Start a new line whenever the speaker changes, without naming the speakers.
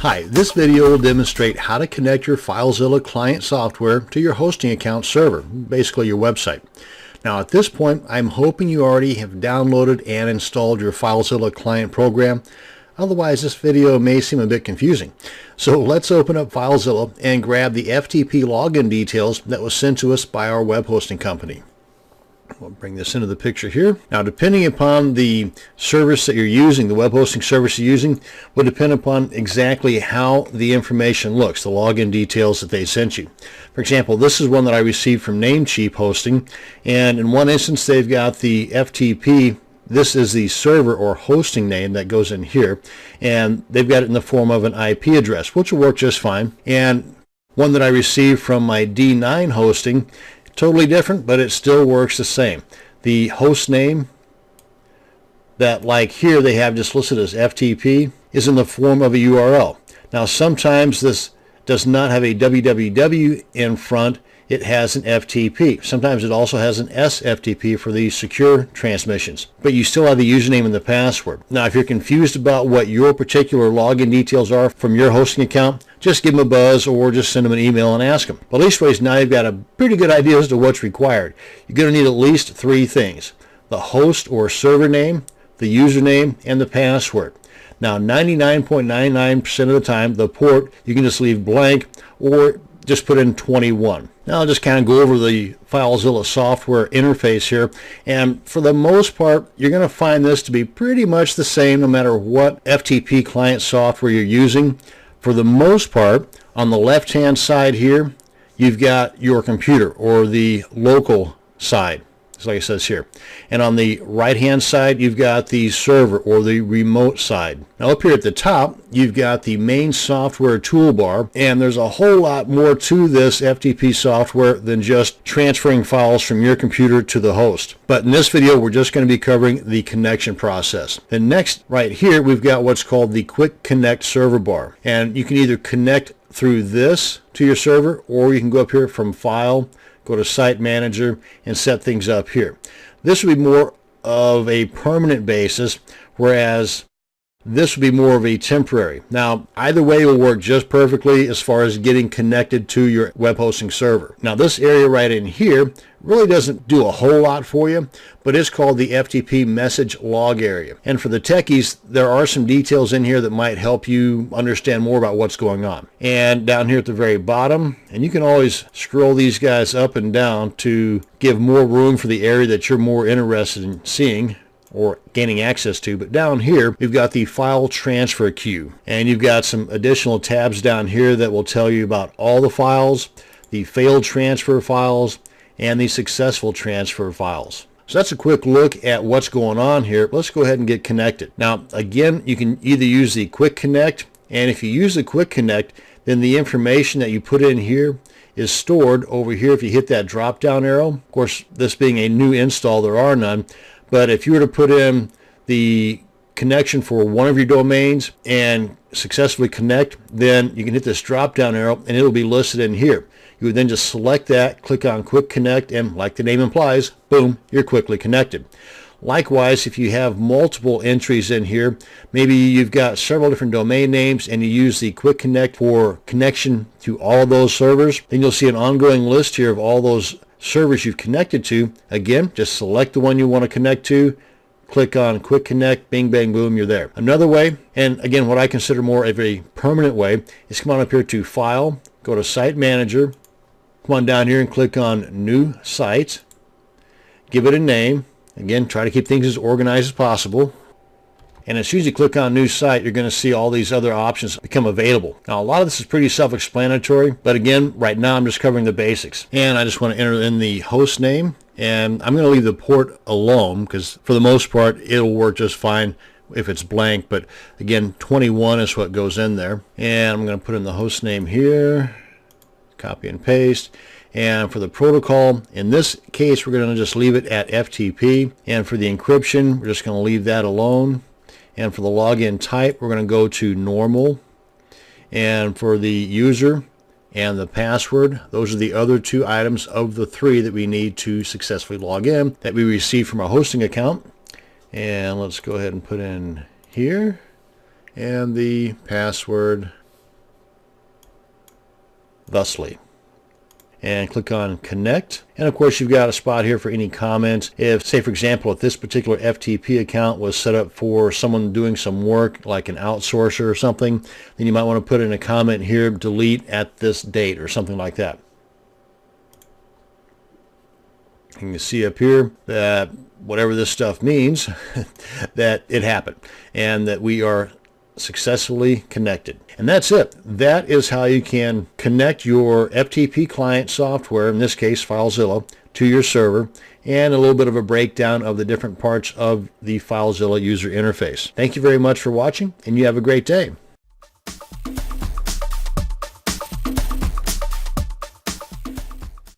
Hi, this video will demonstrate how to connect your FileZilla client software to your hosting account server, basically your website. Now at this point, I'm hoping you already have downloaded and installed your FileZilla client program. Otherwise, this video may seem a bit confusing. So let's open up FileZilla and grab the FTP login details that was sent to us by our web hosting company. We'll bring this into the picture here. Now, depending upon the service that you're using, the web hosting service you're using, will depend upon exactly how the information looks, the login details that they sent you. For example, this is one that I received from Namecheap Hosting, and in one instance they've got the FTP. This is the server or hosting name that goes in here, and they've got it in the form of an IP address, which will work just fine. And one that I received from my D9 hosting, totally different, but it still works the same. The host name that, like here, they have just listed as FTP is in the form of a URL. Now, sometimes this does not have a www in front. It has an FTP. Sometimes it also has an SFTP for the secure transmissions, but you still have the username and the password. Now, if you're confused about what your particular login details are from your hosting account, just give them a buzz or just send them an email and ask them. But leastways, now you've got a pretty good idea as to what's required. You're going to need at least three things: the host or server name, the username, and the password. Now, 99.99% of the time, the port you can just leave blank or just put in 21. Now I'll just kind of go over the FileZilla software interface here, and for the most part you're going to find this to be pretty much the same no matter what FTP client software you're using. For the most part, on the left hand side here you've got your computer or the local side, like it says here, and on the right hand side you've got the server or the remote side. Now up here at the top you've got the main software toolbar, and there's a whole lot more to this FTP software than just transferring files from your computer to the host. But in this video we're just going to be covering the connection process. Then next, right here, we've got what's called the Quick Connect server bar, and you can either connect through this to your server, or you can go up here from File, go to Site Manager, and set things up here. This would be more of a permanent basis, whereas this would be more of a temporary. Now, either way will work just perfectly as far as getting connected to your web hosting server. Now, this area right in here really doesn't do a whole lot for you, but it's called the FTP message log area. And for the techies, there are some details in here that might help you understand more about what's going on. And down here at the very bottom, and you can always scroll these guys up and down to give more room for the area that you're more interested in seeing or gaining access to. But down here we've got the file transfer queue, and you've got some additional tabs down here that will tell you about all the files, the failed transfer files, and the successful transfer files. So that's a quick look at what's going on here. Let's go ahead and get connected. Now again, you can either use the Quick Connect, and if you use the Quick Connect, then the information that you put in here is stored over here if you hit that drop down arrow. Of course, this being a new install, there are none. But if you were to put in the connection for one of your domains and successfully connect, then you can hit this drop down arrow and it'll be listed in here. You would then just select that, click on Quick Connect, and like the name implies, boom, you're quickly connected. Likewise, if you have multiple entries in here, maybe you've got several different domain names and you use the Quick Connect for connection to all of those servers, then you'll see an ongoing list here of all those servers you've connected to. Again, just select the one you want to connect to, click on Quick Connect, bing bang boom, you're there. Another way, and again what I consider more of a permanent way, is come on up here to File, go to Site Manager, come on down here and click on New Site, give it a name. Again, try to keep things as organized as possible. And as soon as you click on New Site, you're going to see all these other options become available. Now, a lot of this is pretty self-explanatory, but again, right now I'm just covering the basics. And I just want to enter in the host name, and I'm going to leave the port alone because for the most part, it'll work just fine if it's blank. But again, 21 is what goes in there. And I'm going to put in the host name here, copy and paste. And for the protocol, in this case, we're going to just leave it at FTP. And for the encryption, we're just going to leave that alone. And for the login type, we're going to go to normal. And for the user and the password, those are the other two items of the three that we need to successfully log in that we receive from our hosting account. And let's go ahead and put in here. And the password thusly. And click on connect. And of course, you've got a spot here for any comments. If, say for example, if this particular FTP account was set up for someone doing some work like an outsourcer or something, then you might want to put in a comment here, delete at this date or something like that. You can see up here that whatever this stuff means, that it happened and that we are successfully connected. And that's it. That is how you can connect your FTP client software, in this case FileZilla, to your server, and a little bit of a breakdown of the different parts of the FileZilla user interface. Thank you very much for watching, and you have a great day.